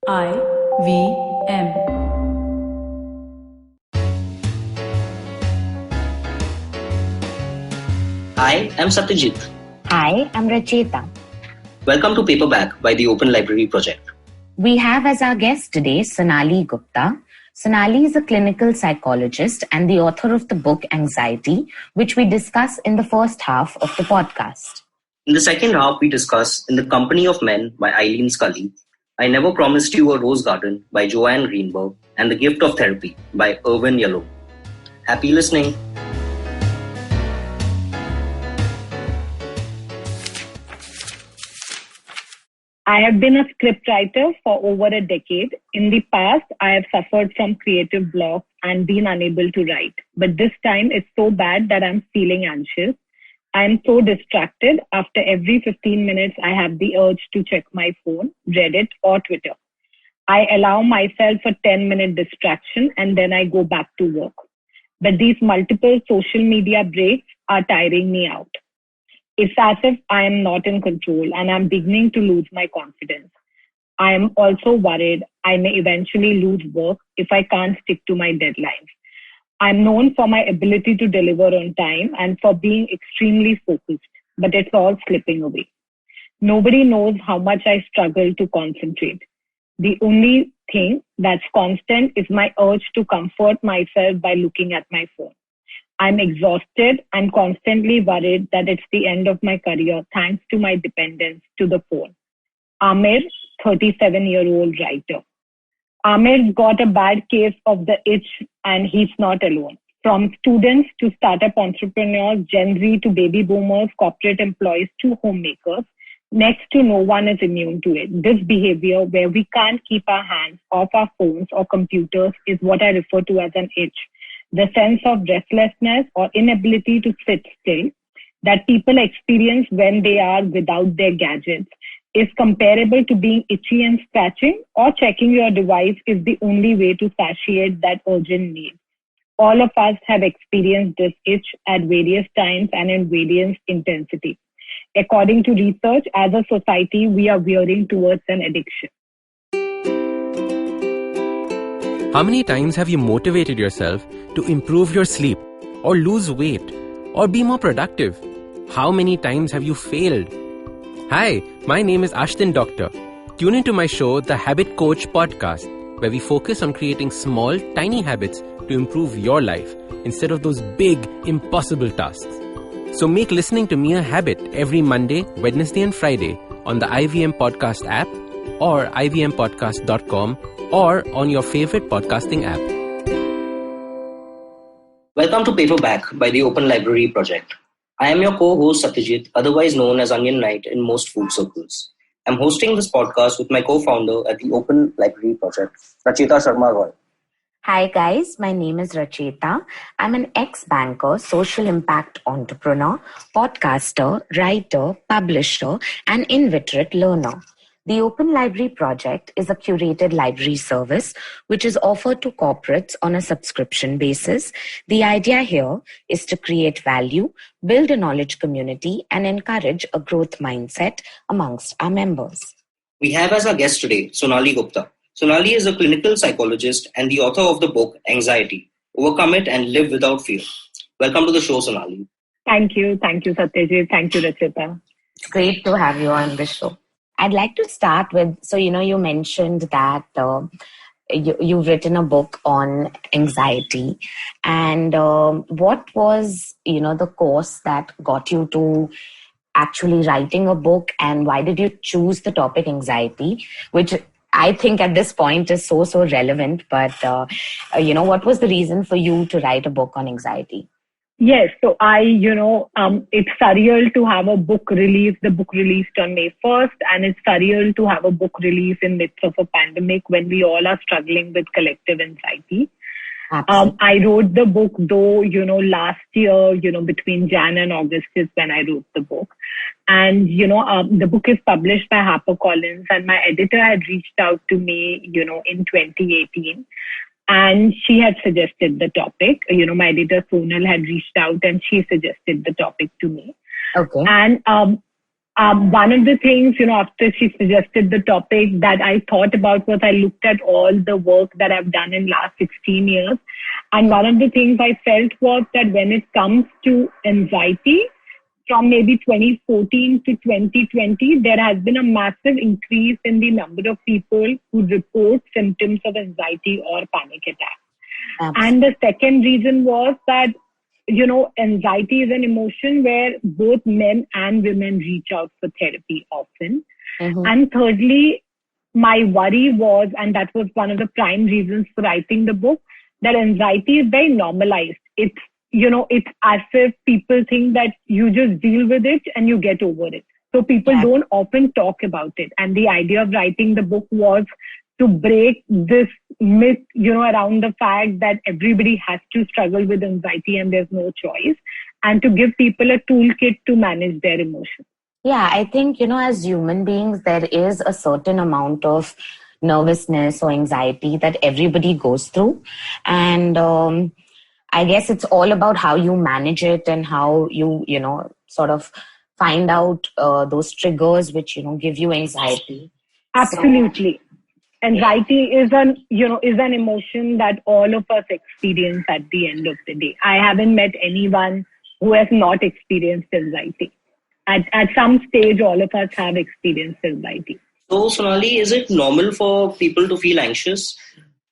IVM. Hi, I'm Satyajit. Hi, I'm Racheta. Welcome to Paperback by the Open Library Project. We have as our guest today Sonali Gupta. Sonali is a clinical psychologist and the author of the book Anxiety, which we discuss in the first half of the podcast. In the second half, we discuss In the Company of Men by Eileen Scully, I Never Promised You a Rose Garden by Joanne Greenberg, and The Gift of Therapy by Irvin Yalom. Happy listening. I have been a scriptwriter for over a decade. In the past, I have suffered from creative blocks and been unable to write. But this time it's so bad that I'm feeling anxious. I am so distracted. After every 15 minutes, I have the urge to check my phone, Reddit, or Twitter. I allow myself a 10-minute distraction and then I go back to work. But these multiple social media breaks are tiring me out. It's as if I am not in control and I'm beginning to lose my confidence. I am also worried I may eventually lose work if I can't stick to my deadlines. I'm known for my ability to deliver on time and for being extremely focused, but it's all slipping away. Nobody knows how much I struggle to concentrate. The only thing that's constant is my urge to comfort myself by looking at my phone. I'm exhausted and constantly worried that it's the end of my career thanks to my dependence to the phone. Amir, 37-year-old writer. Amir's got a bad case of the itch and he's not alone. From students to startup entrepreneurs, Gen Z to baby boomers, corporate employees to homemakers, next to no one is immune to it. This behavior where we can't keep our hands off our phones or computers is what I refer to as an itch. The sense of restlessness or inability to sit still that people experience when they are without their gadgets is comparable to being itchy and scratching, or checking your device is the only way to satiate that urgent need. All of us have experienced this itch at various times and in various intensity. According to research, as a society, we are veering towards an addiction. How many times have you motivated yourself to improve your sleep, or lose weight, or be more productive? How many times have you failed? Hi, my name is Ashton Doctor. Tune into my show, The Habit Coach Podcast, where we focus on creating small, tiny habits to improve your life instead of those big, impossible tasks. So make listening to me a habit every Monday, Wednesday, and Friday on the IVM Podcast app or ivmpodcast.com or on your favorite podcasting app. Welcome to Paperback by the Open Library Project. I am your co-host Satyajit, otherwise known as Onion Knight in most food circles. I'm hosting this podcast with my co-founder at the Open Library Project, Racheta Sharma Roy. Hi guys, my name is Racheta. I'm an ex-banker, social impact entrepreneur, podcaster, writer, publisher, and inveterate learner. The Open Library Project is a curated library service which is offered to corporates on a subscription basis. The idea here is to create value, build a knowledge community, and encourage a growth mindset amongst our members. We have as our guest today Sonali Gupta. Sonali is a clinical psychologist and the author of the book Anxiety, Overcome It and Live Without Fear. Welcome to the show, Sonali. Thank you. Thank you, Satyajit. Thank you, Racheta. It's great to have you on the show. I'd like to start with, you mentioned that you've written a book on anxiety. And what was, the course that got you to actually writing a book, and why did you choose the topic anxiety, which I think at this point is so relevant, but, what was the reason for you to write a book on anxiety? Yes, so it's surreal to have a book release. The book released on May 1st, and it's surreal to have a book release in midst of a pandemic when we all are struggling with collective anxiety. I wrote the book though, last year, between Jan and August is when I wrote the book. And, the book is published by HarperCollins, and my editor had reached out to me, in 2018. And she had suggested the topic. My editor Sonal had reached out and she suggested the topic to me. Okay. And One of the things, after she suggested the topic that I thought about was I looked at all the work that I've done in last 16 years. And one of the things I felt was that when it comes to anxiety, from maybe 2014 to 2020, there has been a massive increase in the number of people who report symptoms of anxiety or panic attacks. Absolutely. And the second reason was that, anxiety is an emotion where both men and women reach out for therapy often. Mhm. And thirdly, my worry was, and that was one of the prime reasons for writing the book, that anxiety is very normalized. It's as if people think that you just deal with it and you get over it. So people Yeah. don't often talk about it. And the idea of writing the book was to break this myth, around the fact that everybody has to struggle with anxiety and there's no choice, and to give people a toolkit to manage their emotions. Yeah, I think, as human beings, there is a certain amount of nervousness or anxiety that everybody goes through. And I guess it's all about how you manage it and how you, sort of find out those triggers which, give you anxiety. Absolutely. Anxiety is an emotion that all of us experience at the end of the day. I haven't met anyone who has not experienced anxiety. At some stage, all of us have experienced anxiety. So, Sonali, is it normal for people to feel anxious?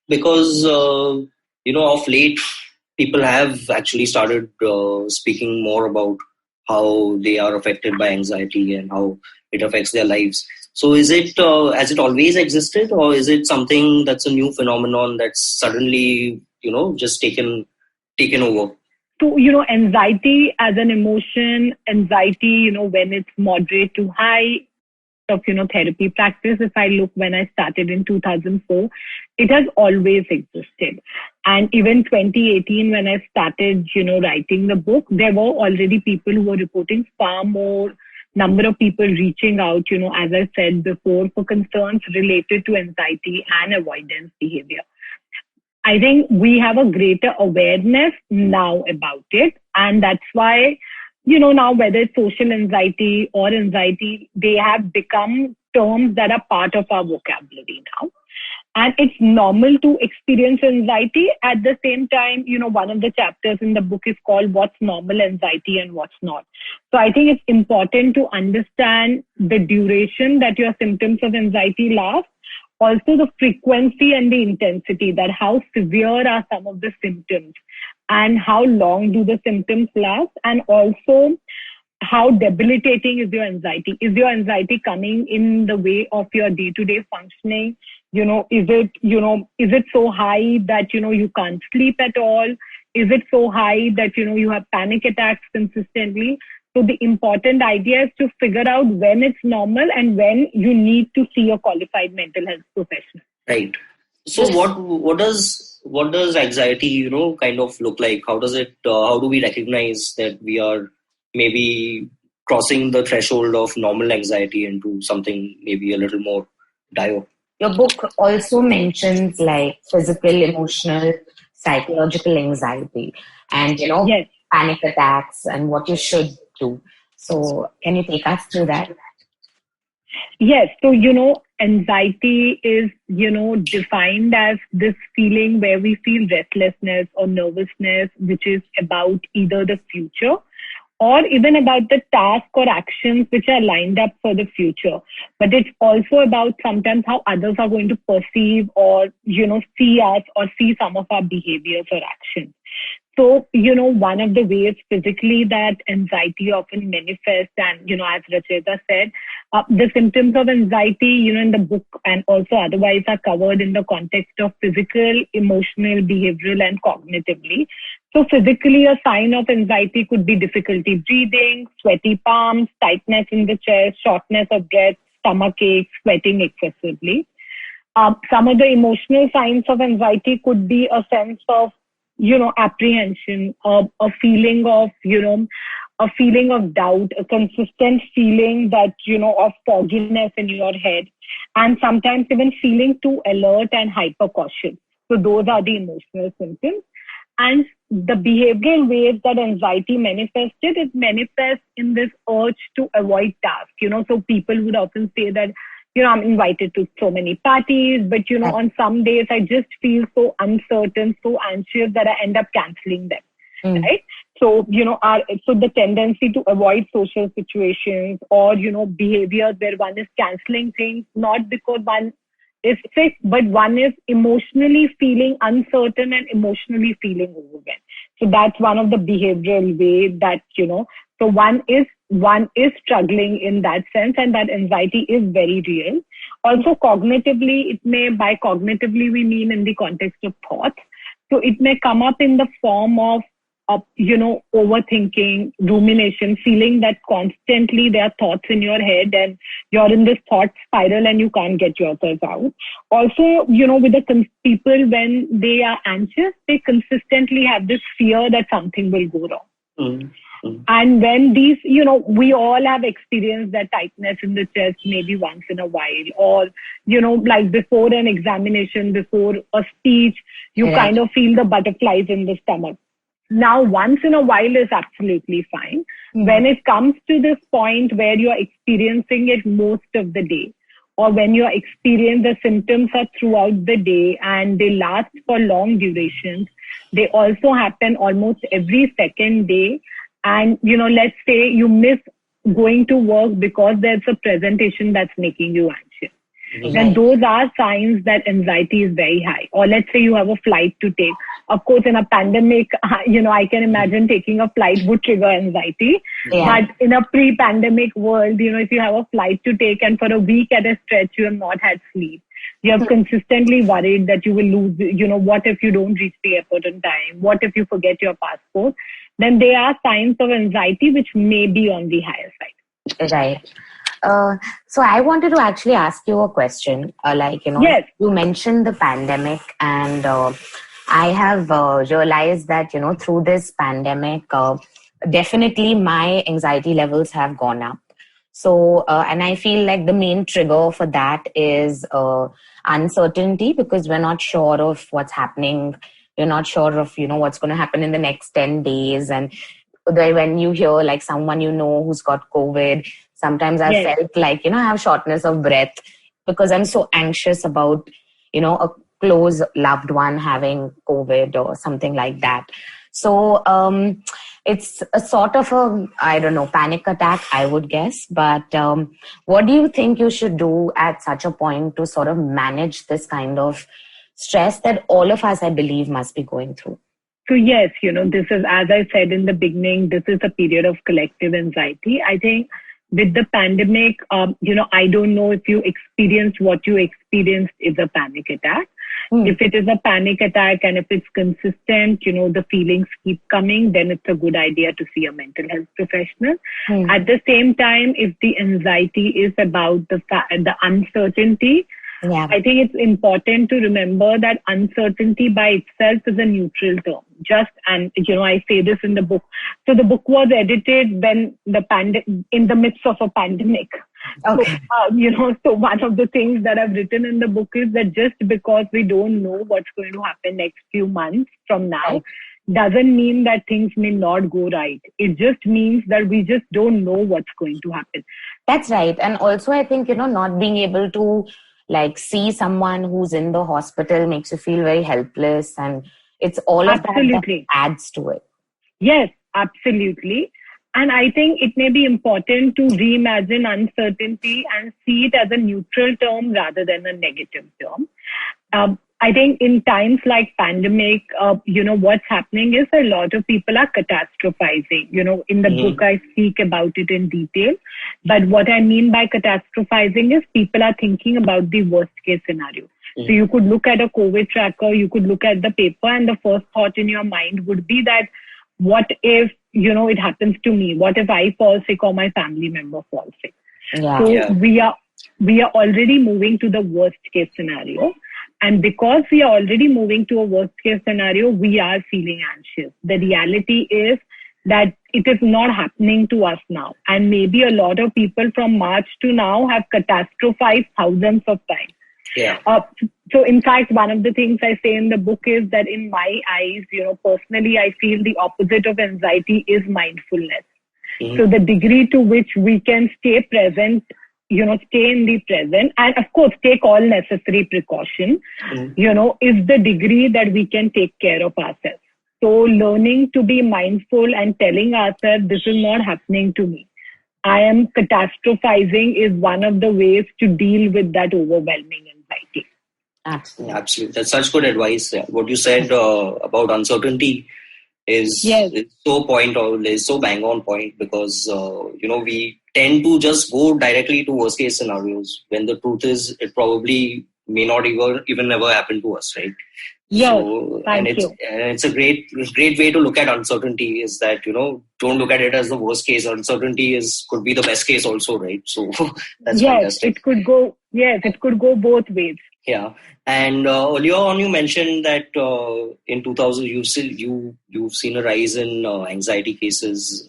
Because, of late, people have actually started speaking more about how they are affected by anxiety and how it affects their lives. So, is it has it always existed, or is it something that's a new phenomenon that's suddenly, just taken over? So, anxiety as an emotion, anxiety, when it's moderate to high, of therapy practice, if I look when I started in 2004, it has always existed. And even 2018, when I started writing the book, there were already people who were reporting far more number of people reaching out, as I said before, for concerns related to anxiety and avoidance behavior. I think we have a greater awareness now about it, and that's why now whether it's social anxiety or anxiety, they have become terms that are part of our vocabulary now. And it's normal to experience anxiety. At the same time, one of the chapters in the book is called What's Normal Anxiety and What's Not. So I think it's important to understand the duration that your symptoms of anxiety last, also the frequency and the intensity, that how severe are some of the symptoms and how long do the symptoms last, and also how debilitating is your anxiety. Is your anxiety coming in the way of your day-to-day functioning? Is it so high that, you can't sleep at all? Is it so high that, you have panic attacks consistently? So the important idea is to figure out when it's normal and when you need to see a qualified mental health professional. Right. So what does anxiety, kind of look like? How does it, how do we recognize that we are maybe crossing the threshold of normal anxiety into something maybe a little more dire? Your book also mentions like physical, emotional, psychological anxiety and, Yes. panic attacks and what you should do. So can you take us through that? Yes. So, anxiety is, defined as this feeling where we feel restlessness or nervousness, which is about either the future or even about the task or actions which are lined up for the future. But it's also about sometimes how others are going to perceive or, see us or see some of our behaviors or actions. So, one of the ways physically that anxiety often manifests, and, as Rachita said, the symptoms of anxiety, in the book and also otherwise are covered in the context of physical, emotional, behavioral, and cognitively. So physically, a sign of anxiety could be difficulty breathing, sweaty palms, tightness in the chest, shortness of breath, stomach ache, sweating excessively. Some of the emotional signs of anxiety could be a sense of apprehension, a feeling of, a feeling of doubt, a consistent feeling that, of fogginess in your head, and sometimes even feeling too alert and hyper cautious. So those are the emotional symptoms. And the behavioral ways that anxiety manifested, it manifests in this urge to avoid tasks. So people would often say that, I'm invited to so many parties, but, on some days I just feel so uncertain, so anxious that I end up canceling them. Right? So, so the tendency to avoid social situations or, behaviors where one is canceling things, not because one is sick, but one is emotionally feeling uncertain and emotionally feeling overwhelmed. So that's one of the behavioral ways that, so one is struggling in that sense, and that anxiety is very real. Also cognitively, by cognitively we mean in the context of thoughts. So it may come up in the form of overthinking, rumination, feeling that constantly there are thoughts in your head and you're in this thought spiral and you can't get yourself out. Also, with the people, when they are anxious, they consistently have this fear that something will go wrong. Mm-hmm. And when these, we all have experienced that tightness in the chest maybe once in a while, or, like before an examination, before a speech, you kind of feel the butterflies in the stomach. Now, once in a while is absolutely fine. Mm-hmm. When it comes to this point where you are experiencing it most of the day, or when you are experiencing the symptoms are throughout the day and they last for long durations, they also happen almost every second day. And, let's say you miss going to work because there's a presentation that's making you anxious. Right. Then those are signs that anxiety is very high. Or let's say you have a flight to take. Of course, in a pandemic, I can imagine taking a flight would trigger anxiety. Yeah. But in a pre-pandemic world, if you have a flight to take and for a week at a stretch, you have not had sleep. You have consistently worried that you will lose, what if you don't reach the airport on time? What if you forget your passport? Then there are signs of anxiety which may be on the higher side. Right. So I wanted to actually ask you a question. Yes. You mentioned the pandemic, and I have realized that, through this pandemic, definitely my anxiety levels have gone up. So, and I feel like the main trigger for that is uncertainty, because we're not sure of what's happening. You're not sure of, what's going to happen in the next 10 days. And when you hear like someone who's got COVID, sometimes I felt like, I have shortness of breath because I'm so anxious about, a close loved one having COVID or something like that. So it's a sort of panic attack, I would guess. But what do you think you should do at such a point to sort of manage this kind of stress that all of us, I believe, must be going through? So yes, this is, as I said in the beginning, this is a period of collective anxiety. I think with the pandemic, I don't know if you experienced what you experienced is a panic attack. If it is a panic attack and if it's consistent, the feelings keep coming, then it's a good idea to see a mental health professional. At the same time, if the anxiety is about the uncertainty, I think it's important to remember that uncertainty by itself is a neutral term. I say this in the book. So the book was edited when in the midst of a pandemic. Okay. So one of the things that I've written in the book is that just because we don't know what's going to happen next few months from now, doesn't mean that things may not go right. It just means that we just don't know what's going to happen. That's right. And also I think, not being able to see someone who's in the hospital makes you feel very helpless, and it's all of that adds to it. Yes, absolutely. And I think it may be important to reimagine uncertainty and see it as a neutral term rather than a negative term. I think in times like pandemic, what's happening is a lot of people are catastrophizing. In the book, I speak about it in detail. But what I mean by catastrophizing is people are thinking about the worst case scenario. So you could look at a COVID tracker, you could look at the paper, and the first thought in your mind would be that, what if, it happens to me? What if I fall sick or my family member falls sick? We are already moving to the worst case scenario. And because we are already moving to a worst case scenario, we are feeling anxious. The reality is that it is not happening to us now. And maybe a lot of people from March to now have catastrophized thousands of times. Yeah. So in fact, one of the things I say in the book is that in my eyes, personally, I feel the opposite of anxiety is mindfulness. So the degree to which we can stay present, stay in the present, and of course take all necessary precaution, is the degree that we can take care of ourselves. So learning to be mindful and telling ourselves this is not happening to me, I am catastrophizing, is one of the ways to deal with that overwhelming anxiety. Absolutely. That's such good advice. Yeah. What you said about uncertainty is so bang on point, because we tend to just go directly to worst case scenarios when the truth is it probably may not even never happen to us, right? Yes, so, thank you. It's a great way to look at uncertainty, is that don't look at it as the worst case. Uncertainty could be the best case also, right? So that's fantastic. It could go both ways. Yeah, and earlier on you mentioned that in 2000 you've seen a rise in anxiety cases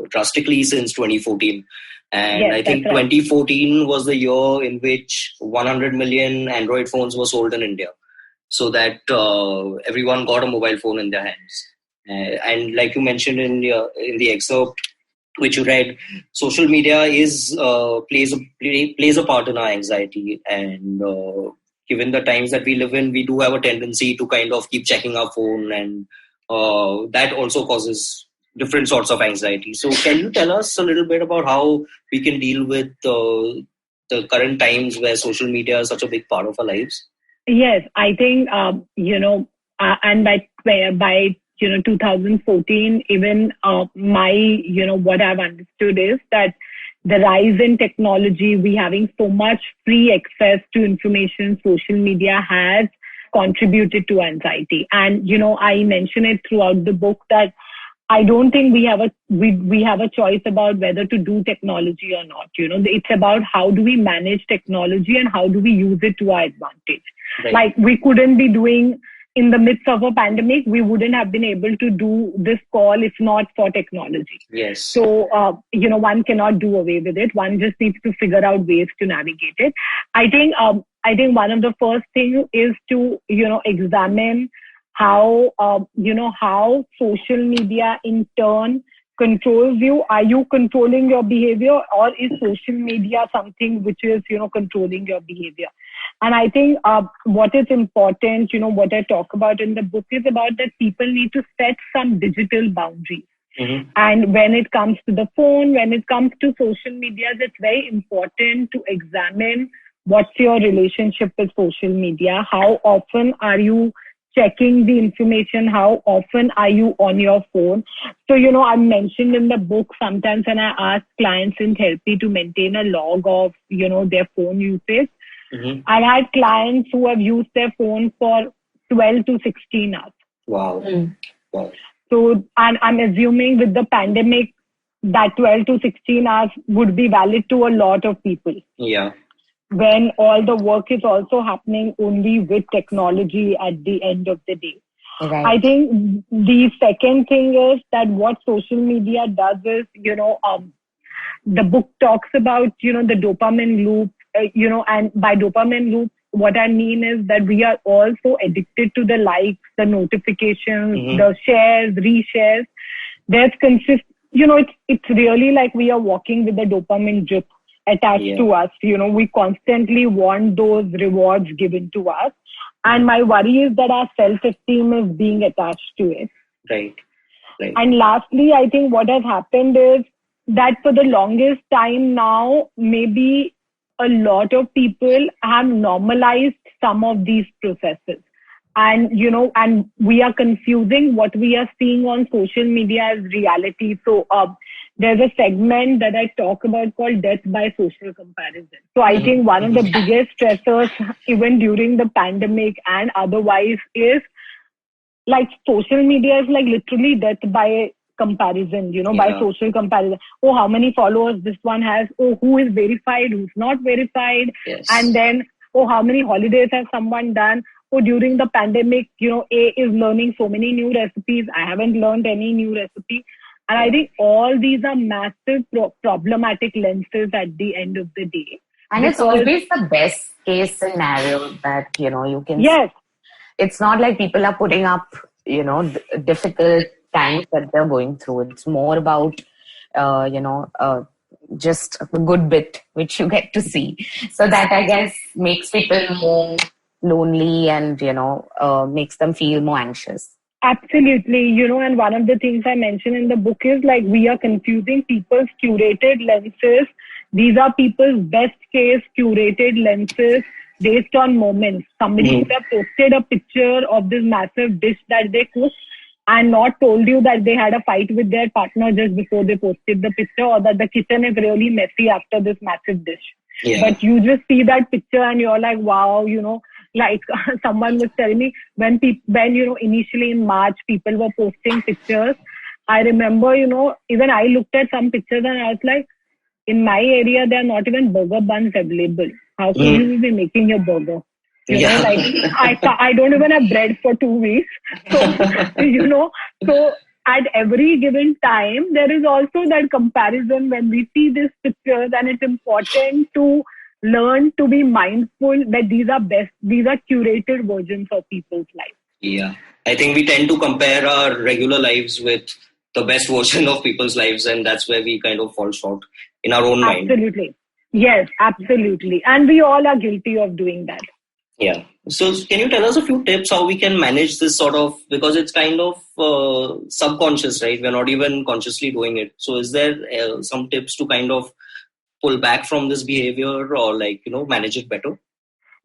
drastically since 2014, and yes, I think 2014 was the year in which 100 million Android phones were sold in India, so that everyone got a mobile phone in their hands, and like you mentioned in the excerpt which you read, social media plays a part in our anxiety, and given the times that we live in, we do have a tendency to kind of keep checking our phone, and that also causes different sorts of anxiety. So can you tell us a little bit about how we can deal with the current times where social media is such a big part of our lives? Yes, I think, and by 2014, even what I've understood is that the rise in technology, we having so much free access to information, social media has contributed to anxiety. And, I mention it throughout the book that I don't think we have a choice about whether to do technology or not. It's about how do we manage technology and how do we use it to our advantage. Right. Like we couldn't be doing, in the midst of a pandemic, we wouldn't have been able to do this call if not for technology. Yes. So, one cannot do away with it. One just needs to figure out ways to navigate it. I think one of the first things is to, examine how social media in turn controls you. Are you controlling your behavior, or is social media something which is, controlling your behavior? And I think what is important, what I talk about in the book is about that people need to set some digital boundaries. Mm-hmm. And when it comes to the phone, when it comes to social media, it's very important to examine what's your relationship with social media. How often are you checking the information? How often are you on your phone? So, I mentioned in the book sometimes when I ask clients in therapy to maintain a log of, their phone usage. Mm-hmm. I've had clients who have used their phone for 12 to 16 hours. Wow. Wow. So, and I'm assuming with the pandemic, that 12 to 16 hours would be valid to a lot of people. Yeah. When all the work is also happening only with technology at the end of the day. Right. I think the second thing is that what social media does is, the book talks about, the dopamine loop, and by dopamine loop, what I mean is that we are all so addicted to the likes, the notifications, mm-hmm. the shares, reshares. There's it's really like we are walking with a dopamine drip attached to us. We constantly want those rewards given to us. And my worry is that our self-esteem is being attached to it. Right. And lastly, I think what has happened is that for the longest time now, maybe a lot of people have normalized some of these processes. And, and we are confusing what we are seeing on social media as reality. So there's a segment that I talk about called death by social comparison. So I think one of the biggest stressors, even during the pandemic and otherwise, is like social media is like literally death by comparison, by social comparison. Oh, how many followers this one has? Oh, who is verified? Who's not verified? Yes. And then, oh, how many holidays has someone done? Oh, during the pandemic, A is learning so many new recipes. I haven't learned any new recipe. And I think all these are massive problematic lenses at the end of the day. And it's always the best case scenario that, you can. Yes. It's not like people are putting up, difficult times that they're going through. It's more about, just a good bit which you get to see. So that, I guess, makes people more lonely and, makes them feel more anxious. Absolutely. And one of the things I mentioned in the book is like we are confusing people's curated lenses. These are people's best case curated lenses based on moments. Somebody could have posted a picture of this massive dish that they cooked and not told you that they had a fight with their partner just before they posted the picture, or that the kitchen is really messy after this massive dish. Yeah. But you just see that picture and you're like, wow, like someone was telling me when initially in March people were posting pictures. I remember, even I looked at some pictures and I was like, in my area, there are not even burger buns available. How can you be making your burger? I don't even have bread for 2 weeks. So, so at every given time, there is also that comparison when we see these pictures, and it's important to learn to be mindful that these are curated versions of people's lives. Yeah. I think we tend to compare our regular lives with the best version of people's lives, and that's where we kind of fall short in our own mind. Absolutely. Yes, absolutely. And we all are guilty of doing that. Yeah. So can you tell us a few tips how we can manage this sort of, because it's kind of subconscious, right? We're not even consciously doing it. So is there some tips to kind of pull back from this behavior or manage it better?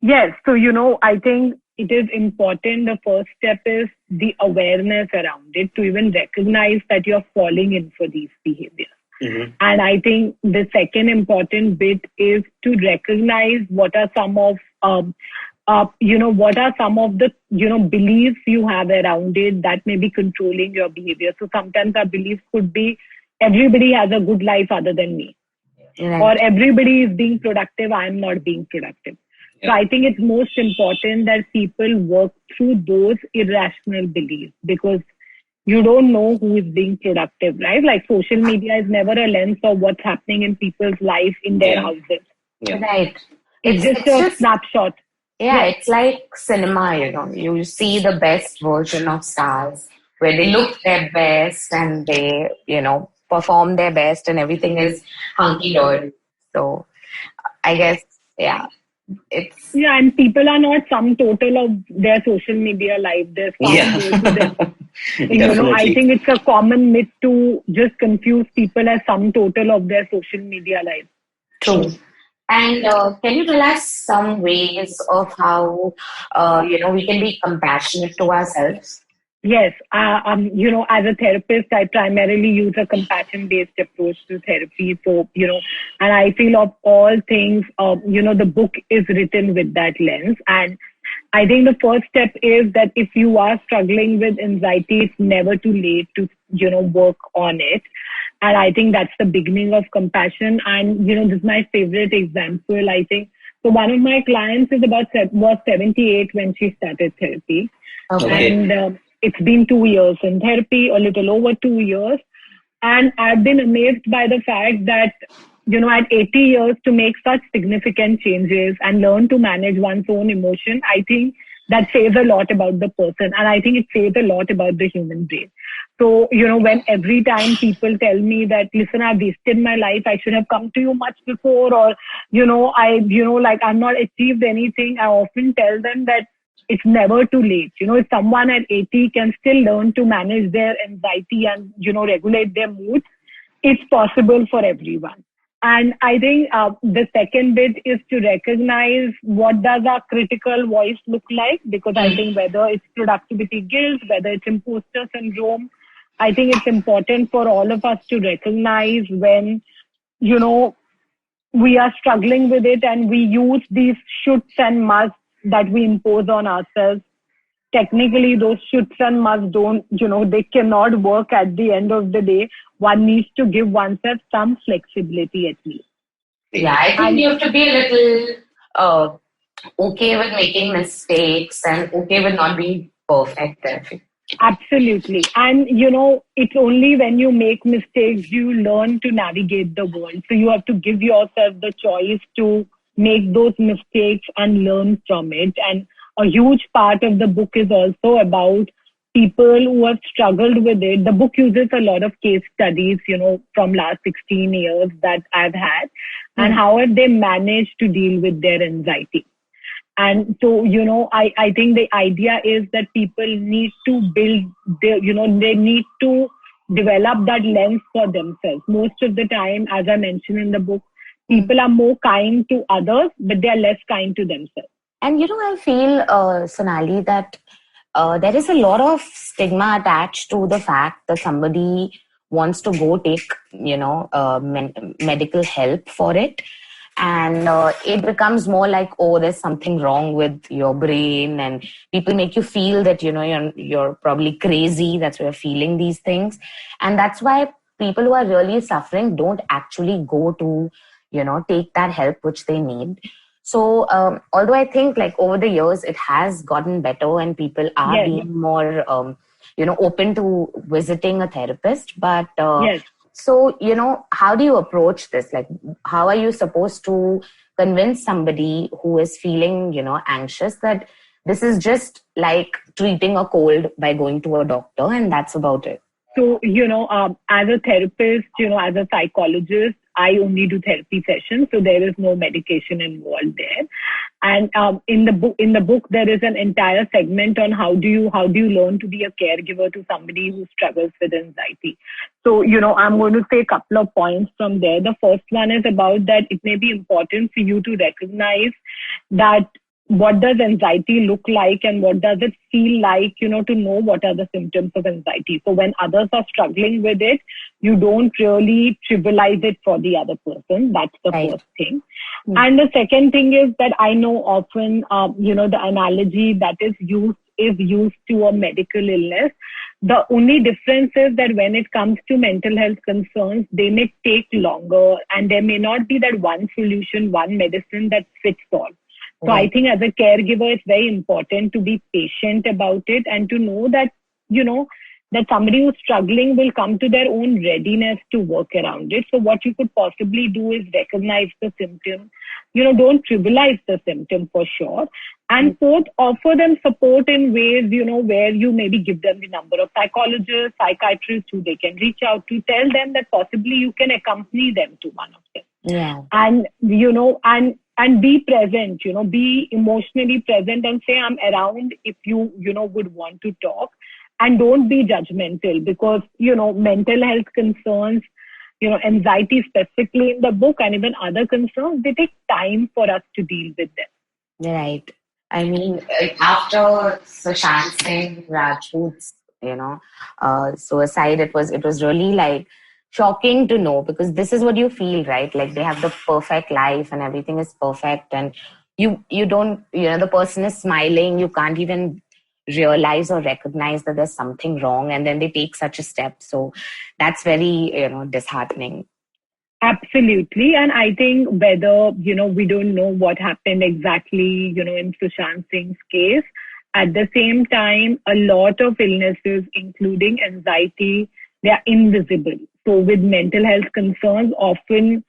Yes. So, I think it is important. The first step is the awareness around it, to even recognize that you're falling in for these behaviors. Mm-hmm. And I think the second important bit is to recognize what are some of the beliefs you have around it that may be controlling your behavior. So sometimes our beliefs could be everybody has a good life other than me. Right. Or everybody is being productive, I am not being productive. Yeah. So I think it's most important that people work through those irrational beliefs, because you don't know who is being productive, right? Like social media is never a lens of what's happening in people's life in their houses. Yeah. Right. It's just a snapshot. Yeah, it's like cinema, you see the best version of stars where they look their best and they, perform their best and everything is hunky-dory. So I guess, it's... Yeah, and people are not sum total of their social media life. There's I think it's a common myth to just confuse people as sum total of their social media life. True. And can you tell us some ways of how, we can be compassionate to ourselves? Yes. As a therapist, I primarily use a compassion-based approach to therapy. So, and I feel of all things, the book is written with that lens. And I think the first step is that if you are struggling with anxiety, it's never too late to, work on it. And I think that's the beginning of compassion. And, this is my favorite example, I think. So one of my clients was 78 when she started therapy. Okay. And it's been 2 years in therapy, a little over 2 years. And I've been amazed by the fact that, at 80 years to make such significant changes and learn to manage one's own emotion, I think that says a lot about the person. And I think it says a lot about the human brain. So, when every time people tell me that, listen, I've wasted my life, I should have come to you much before, or, I've not achieved anything, I often tell them that it's never too late. If someone at 80 can still learn to manage their anxiety and, regulate their mood, it's possible for everyone. And I think the second bit is to recognize what does our critical voice look like, because I think whether it's productivity guilt, whether it's imposter syndrome, I think it's important for all of us to recognize when, we are struggling with it and we use these shoulds and musts that we impose on ourselves. Technically, those shoulds and musts don't, they cannot work at the end of the day. One needs to give oneself some flexibility at least. Yeah, I think you have to be a little okay with making mistakes and okay with not being perfect. Absolutely. And, it's only when you make mistakes, you learn to navigate the world. So you have to give yourself the choice to make those mistakes and learn from it. And a huge part of the book is also about people who have struggled with it. The book uses a lot of case studies, from last 16 years that I've had, and how have they managed to deal with their anxiety. And so, I think the idea is that people need to build they need to develop that lens for themselves. Most of the time, as I mentioned in the book, people are more kind to others, but they are less kind to themselves. And, I feel, Sonali, that there is a lot of stigma attached to the fact that somebody wants to go take, medical help for it. And it becomes more like, oh, there's something wrong with your brain. And people make you feel that, you're probably crazy. That's why you're feeling these things. And that's why people who are really suffering don't actually go to, take that help which they need. So although I think like over the years, it has gotten better and people are being more, open to visiting a therapist. But so, how do you approach this? Like, how are you supposed to convince somebody who is feeling, anxious that this is just like treating a cold by going to a doctor and that's about it? So, as a therapist, as a psychologist, I only do therapy sessions, so there is no medication involved there. And in the book, there is an entire segment on how do you learn to be a caregiver to somebody who struggles with anxiety. So, I'm going to say a couple of points from there. The first one is about that it may be important for you to recognize that what does anxiety look like and what does it feel like, to know what are the symptoms of anxiety. So when others are struggling with it, you don't really trivialize it for the other person. That's the first thing. And the second thing is that I know often, the analogy that is used to a medical illness. The only difference is that when it comes to mental health concerns, they may take longer and there may not be that one solution, one medicine that fits all. So I think as a caregiver, it's very important to be patient about it and to know that, that somebody who's struggling will come to their own readiness to work around it. So what you could possibly do is recognize the symptom. Don't trivialize the symptom for sure. And fourth, offer them support in ways, where you maybe give them the number of psychologists, psychiatrists who they can reach out to. Tell them that possibly you can accompany them to one of them. Yeah. And, and be present, be emotionally present and say, I'm around if you, would want to talk. And don't be judgmental because, mental health concerns, anxiety specifically in the book and even other concerns, they take time for us to deal with them. Right. I mean, after Sushant Singh Rajput's, suicide, it was really like shocking to know because this is what you feel, right? Like they have the perfect life and everything is perfect and you don't, the person is smiling. You can't even realize or recognize that there's something wrong and then they take such a step. So that's very, disheartening. Absolutely. And I think whether, we don't know what happened exactly, in Sushant Singh's case, at the same time, a lot of illnesses, including anxiety, they are invisible. So with mental health concerns, often,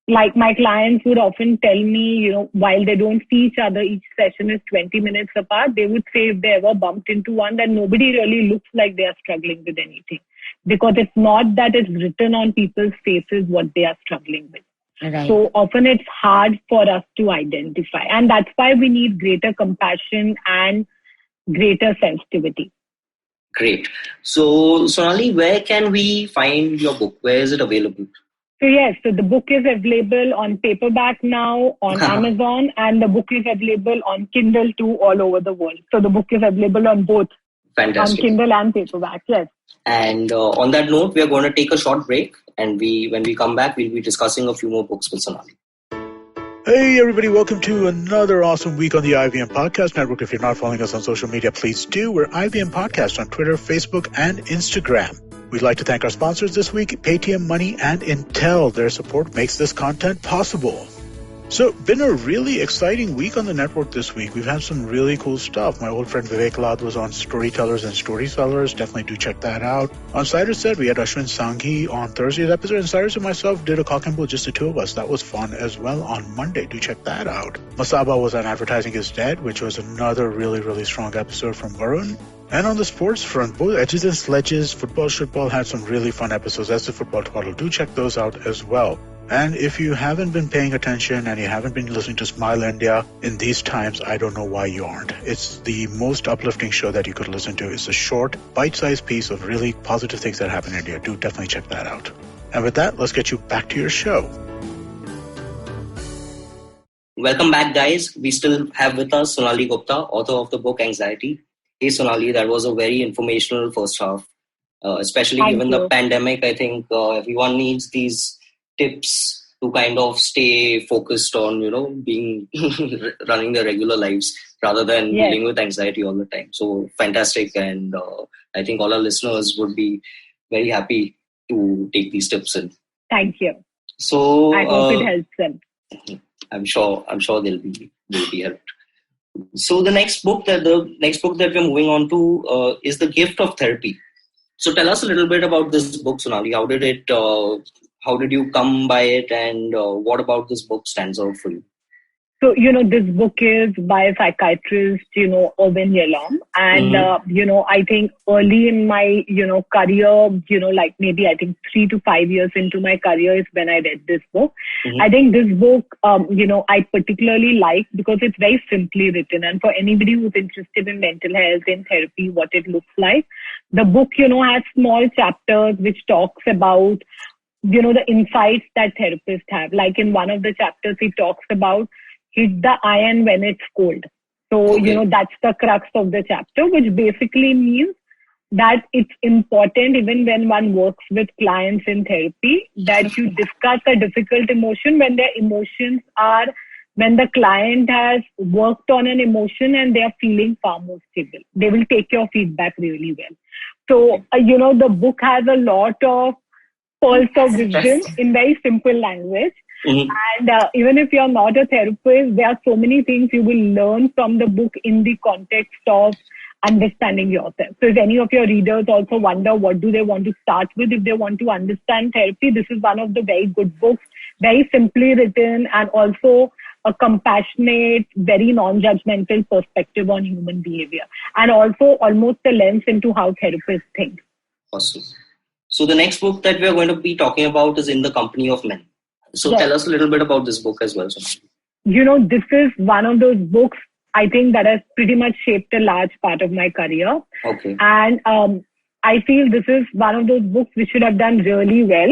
like my clients would often tell me, while they don't see each other, each session is 20 minutes apart, they would say if they ever bumped into one, that nobody really looks like they are struggling with anything. Because it's not that it's written on people's faces what they are struggling with. Right. So often it's hard for us to identify. And that's why we need greater compassion and greater sensitivity. Great. So, Sonali, where can we find your book? Where is it available? So yes, so the book is available on paperback now on Amazon and the book is available on Kindle too all over the world. So the book is available on both. Fantastic. On Kindle and paperback, yes. And on that note, we are going to take a short break and when we come back, we'll be discussing a few more books with Sonali. Hey everybody, welcome to another awesome week on the IVM Podcast Network. If you're not following us on social media, please do. We're IVM Podcast on Twitter, Facebook, and Instagram. We'd like to thank our sponsors this week, Paytm Money and Intel. Their support makes this content possible. So, been a really exciting week on the network this week. We've had some really cool stuff. My old friend Vivek Lad was on Storytellers and Storysellers. Definitely do check that out. On Cyrus Said, we had Ashwin Sanghi on Thursday's episode, and Cyrus and myself did a cock and bull, just the two of us. That was fun as well on Monday. Do check that out. Masaba was on Advertising is Dead, which was another really, really strong episode from Varun. And on the sports front, both Edges and Sledges, Football Shitball had some really fun episodes. That's the Football Twaddle. Do check those out as well. And if you haven't been paying attention and you haven't been listening to Smile India in these times, I don't know why you aren't. It's the most uplifting show that you could listen to. It's a short, bite-sized piece of really positive things that happen in India. Do definitely check that out. And with that, let's get you back to your show. Welcome back, guys. We still have with us Sonali Gupta, author of the book Anxiety. Hey, Sonali, that was a very informational first half, especially given the pandemic. I think everyone needs these tips to kind of stay focused on, being running their regular lives rather than dealing with anxiety all the time. So fantastic. And I think all our listeners would be very happy to take these tips in. Thank you. So I hope it helps them. I'm sure they'll be helped. So the next book that we're moving on to is The Gift of Therapy. So tell us a little bit about this book, Sonali. How did you come by it, and what about this book stands out for you? So, this book is by a psychiatrist, Irvin Yalom. And, I think early in my, career, like maybe I think 3 to 5 years into my career is when I read this book. Mm-hmm. I think this book, I particularly like because it's very simply written. And for anybody who's interested in mental health and therapy, what it looks like, the book, has small chapters which talks about, the insights that therapists have. Like in one of the chapters, he talks about hit the iron when it's cold. So, that's the crux of the chapter, which basically means that it's important, even when one works with clients in therapy, that you discuss a difficult emotion when when the client has worked on an emotion and they are feeling far more stable. They will take your feedback really well. So, the book has a lot of pearls of wisdom in very simple language. Mm-hmm. And even if you're not a therapist, there are so many things you will learn from the book in the context of understanding yourself. So if any of your readers also wonder what do they want to start with, if they want to understand therapy, this is one of the very good books, very simply written, and also a compassionate, very non-judgmental perspective on human behavior, and also almost a lens into how therapists think. Awesome. So the next book that we're going to be talking about is In the Company of Men. So tell us a little bit about this book as well. This is one of those books, I think, that has pretty much shaped a large part of my career. Okay. And I feel this is one of those books which should have done really well.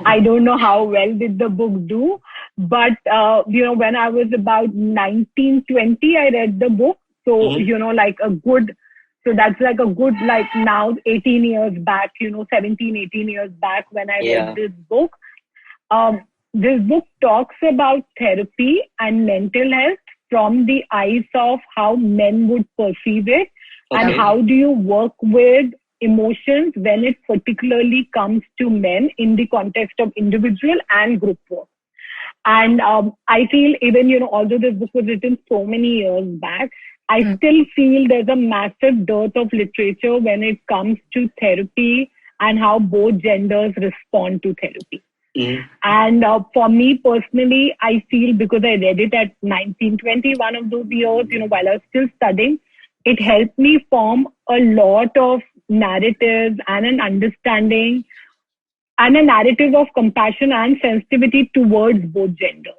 I don't know how well did the book do. But, when I was about 19, 20, I read the book. So, so that's like a good, now 18 years back, 17, 18 years back when I read this book. This book talks about therapy and mental health from the eyes of how men would perceive it, and how do you work with emotions when it particularly comes to men in the context of individual and group work. And I feel even, although this book was written so many years back, I still feel there's a massive dearth of literature when it comes to therapy and how both genders respond to therapy. And for me personally, I feel because I read it at 19, 20, one of those years, while I was still studying, it helped me form a lot of narratives and an understanding and a narrative of compassion and sensitivity towards both genders.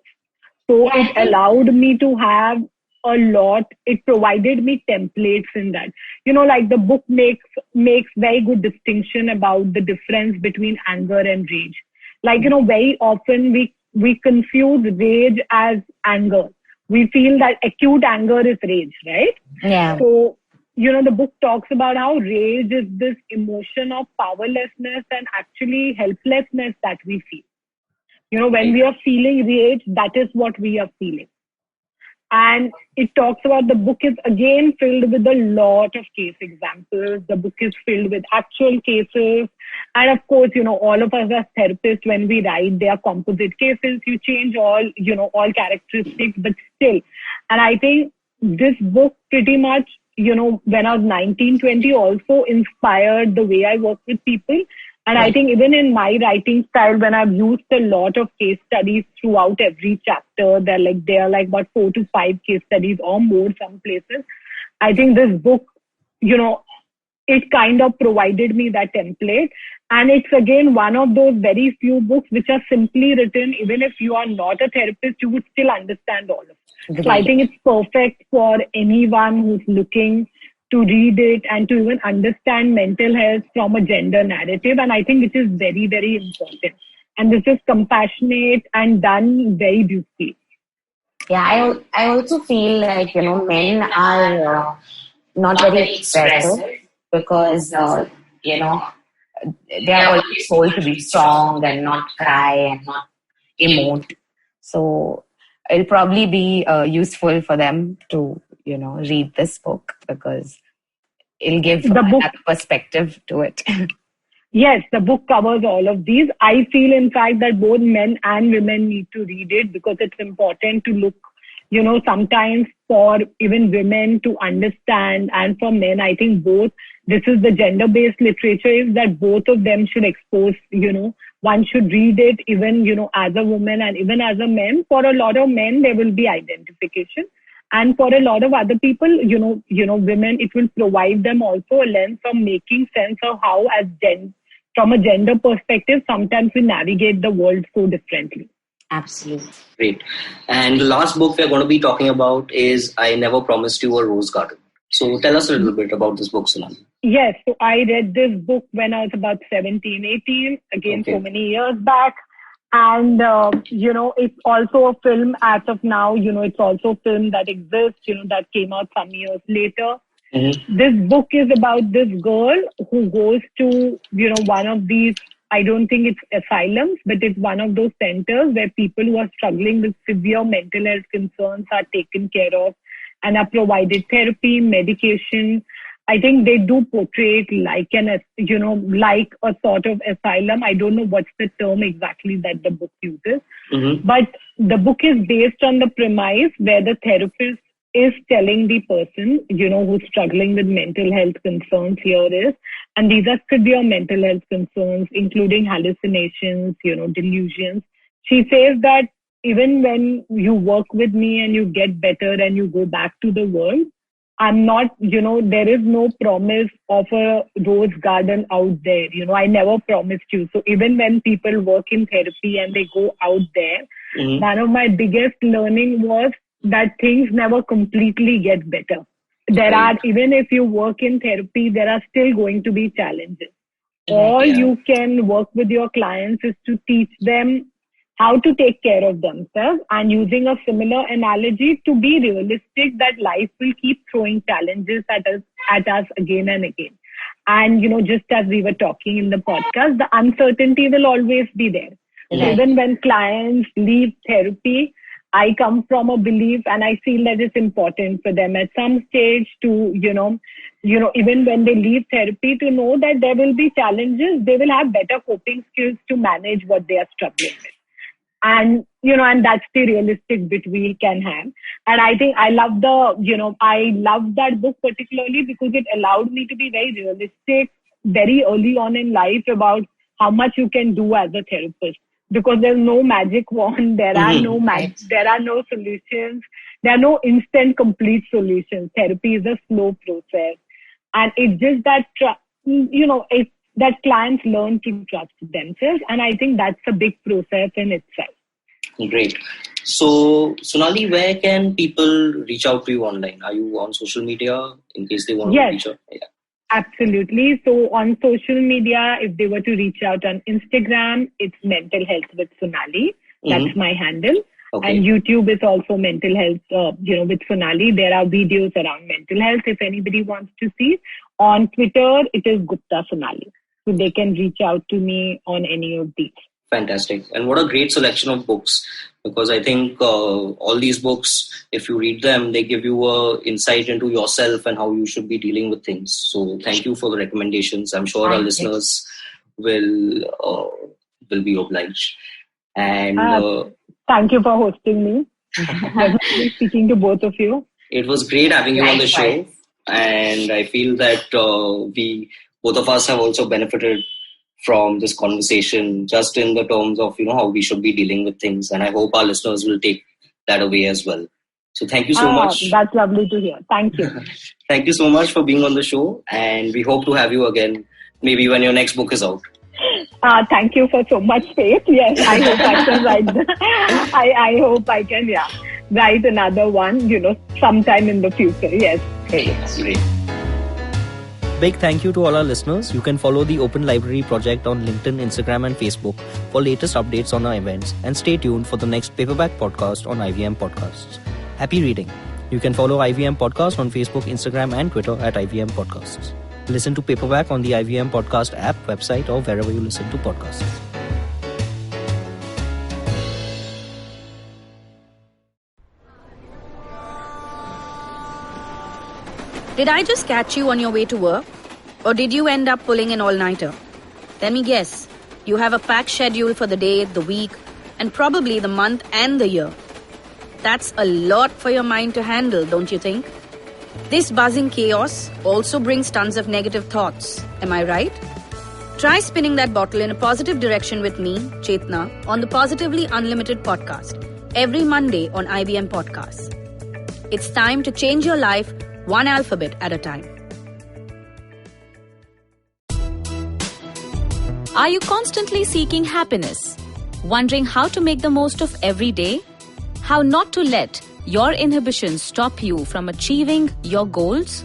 So it allowed me to have a lot. It provided me templates in that. The book makes very good distinction about the difference between anger and rage. Very often we confuse rage as anger. We feel that acute anger is rage, right? Yeah. So, the book talks about how rage is this emotion of powerlessness and actually helplessness that we feel. When we are feeling rage, that is what we are feeling. And it talks about, the book is again filled with a lot of case examples. The book is filled with actual cases. And of course, all of us as therapists, when we write, they are composite cases. You change all characteristics, but still. And I think this book pretty much, when I was 19, 20, also inspired the way I work with people. And I think even in my writing style, when I've used a lot of case studies throughout every chapter, there are like about 4 to 5 case studies or more some places. I think this book, it kind of provided me that template. And it's again one of those very few books which are simply written. Even if you are not a therapist, you would still understand all of it. So I think it's perfect for anyone who's looking to read it and to even understand mental health from a gender narrative. And I think it is very, very important. And this is compassionate and done very beautifully. Yeah, I also feel like, men are not very expressive because, they are always told to be strong and not cry and not emote. So it'll probably be useful for them to, read this book because it'll give another perspective to it. Yes, the book covers all of these. I feel, in fact, that both men and women need to read it because it's important to look, sometimes for even women to understand, and for men, I think both, this is the gender-based literature, is that both of them should expose, one should read it even, as a woman and even as a man. For a lot of men, there will be identification. And for a lot of other people, women, it will provide them also a lens of making sense of how, from a gender perspective, sometimes we navigate the world so differently. Absolutely. Great. And the last book we're going to be talking about is I Never Promised You a Rose Garden. So tell us a little bit about this book, Sonali. Yes, so I read this book when I was about 17, 18, again, so many years back. And, it's also a film as of now, it's also a film that exists, that came out some years later. Mm-hmm. This book is about this girl who goes to, one of these, I don't think it's asylums, but it's one of those centers where people who are struggling with severe mental health concerns are taken care of and are provided therapy, medication. I think they do portray it like like a sort of asylum. I don't know what's the term exactly that the book uses. Mm-hmm. But the book is based on the premise where the therapist is telling the person, who's struggling with mental health concerns and these are severe mental health concerns, including hallucinations, delusions. She says that even when you work with me and you get better and you go back to the world, I'm not, there is no promise of a rose garden out there. I never promised you. So even when people work in therapy and they go out there, mm-hmm. one of my biggest learning was that things never completely get better. Even if you work in therapy, there are still going to be challenges. All you can work with your clients is to teach them how to take care of themselves, and using a similar analogy, to be realistic that life will keep throwing challenges at us again and again. And, just as we were talking in the podcast, the uncertainty will always be there. Right. Even when clients leave therapy, I come from a belief, and I feel that it's important for them at some stage to, even when they leave therapy, to know that there will be challenges. They will have better coping skills to manage what they are struggling with. And, and that's the realistic bit we can have. And I think I love that book particularly because it allowed me to be very realistic very early on in life about how much you can do as a therapist. Because there's no magic wand, there are no solutions, there are no instant complete solutions. Therapy is a slow process. And it's just that, it's that clients learn to trust themselves. And I think that's a big process in itself. Great. So, Sonali, where can people reach out to you online? Are you on social media in case they want to reach out? Yeah. Absolutely. So on social media, if they were to reach out on Instagram, it's Mental Health with Sonali. That's mm-hmm. my handle. Okay. And YouTube is also Mental Health, with Sonali. There are videos around mental health if anybody wants to see. On Twitter, it is Gupta Sonali. So they can reach out to me on any of these. Fantastic. And what a great selection of books, because I think all these books, if you read them, they give you an insight into yourself and how you should be dealing with things. So thank you for the recommendations. I'm sure our listeners will be obliged. And thank you for hosting me. Definitely speaking to both of you. It was great having you on the show, and I feel that both of us have also benefited from this conversation, just in the terms of how we should be dealing with things, and I hope our listeners will take that away as well. So thank you so much. That's lovely to hear. Thank you. Thank you so much for being on the show, and we hope to have you again, maybe when your next book is out. Thank you for so much faith. Yes, I hope I can write. I hope I can, write another one, sometime in the future. Yes. Great. Big thank you to all our listeners. You can follow the Open Library Project on LinkedIn, Instagram and Facebook for latest updates on our events, and stay tuned for the next paperback podcast on IVM Podcasts. Happy reading. You can follow IVM Podcast on Facebook, Instagram and Twitter at IVM Podcasts. Listen to Paperback on the IVM Podcast app, website or wherever you listen to podcasts. Did I just catch you on your way to work? Or did you end up pulling an all-nighter? Let me guess. You have a packed schedule for the day, the week, and probably the month and the year. That's a lot for your mind to handle, don't you think? This buzzing chaos also brings tons of negative thoughts. Am I right? Try spinning that bottle in a positive direction with me, Chetna, on the Positively Unlimited podcast, every Monday on IVM Podcasts. It's time to change your life one alphabet at a time. Are you constantly seeking happiness? Wondering how to make the most of every day? How not to let your inhibitions stop you from achieving your goals?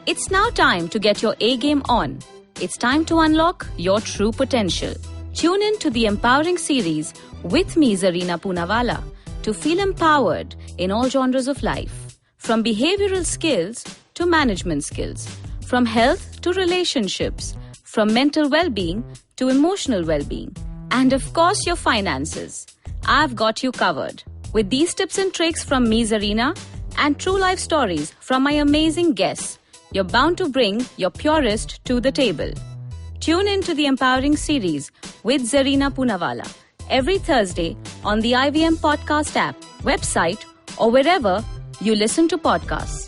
It's now time to get your A game on. It's time to unlock your true potential. Tune in to the Empowering series with me, Zarina Poonawalla, to feel empowered in all genres of life. From behavioral skills to management skills, from health to relationships, from mental well-being to emotional well-being, and of course your finances. I've got you covered. With these tips and tricks from me, Zarina, and true life stories from my amazing guests, you're bound to bring your purest to the table. Tune in to the Empowering series with Zarina Poonawalla every Thursday on the IVM Podcast app, website, or wherever you listen to podcasts.